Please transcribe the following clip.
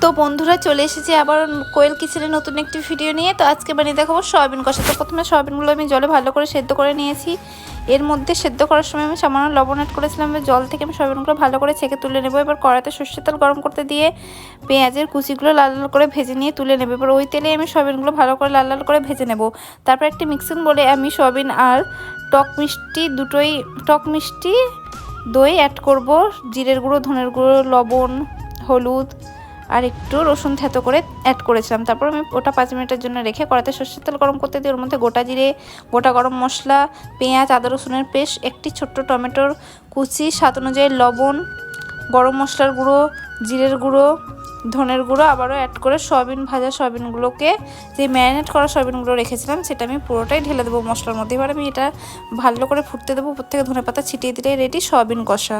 তো বন্ধুরা চলে এসেছি আবার কোয়েল কিচেনের নতুন একটি ভিডিও নিয়ে। তো আজকে বানিয়ে দেখাবো সয়াবিন কষা। তো প্রথমে সয়াবিনগুলো আমি জলে ভালো করে সেদ্ধ করে নিয়েছি। এর মধ্যে সেদ্ধ করার সময় আমি সামান্য লবণ অ্যাড করেছিলাম। জল থেকে আমি সয়াবিনগুলো ভালো করে ছেঁকে তুলে নেবো। এবার কড়াইতে সর্ষের তেল গরম করতে দিয়ে পেঁয়াজের কুচিগুলো লাল লাল করে ভেজে নিয়ে তুলে নেবো। এবার ওই তেলে আমি সয়াবিনগুলো ভালো করে লাল লাল করে ভেজে নেব। তারপর একটি মিক্সিং বলে আমি সয়াবিন আর টক মিষ্টি দই অ্যাড করব। জিরের গুঁড়ো, ধনের গুঁড়ো, লবণ, হলুদ আর একটু রসুন থেতো করে অ্যাড করেছিলাম। তারপর আমি ওটা 5 মিনিটের জন্য রেখে কড়াইতে সর্ষের তেল গরম করতে দিয়ে ওর মধ্যে গোটা জিরে, গোটা গরম মশলা, পেঁয়াজ, আদা রসুনের পেস্ট, একটি ছোট্ট টমেটোর কুচি, স্বাদ অনুযায়ী লবণ, গরম মশলার গুঁড়ো, জিরের গুঁড়ো, ধনের গুঁড়ো আবারও অ্যাড করে ভাজা সয়াবিনগুলোকে, যে ম্যারিনেট করা সয়াবিনগুলো রেখেছিলাম সেটা আমি পুরোটাই ঢেলে দেবো মশলার মধ্যে। এবার আমি এটা ভালো করে ফুটতে দেবো। উপর থেকে ধনেপাতা ছিটিয়ে দিলে রেডি সয়াবিন কষা।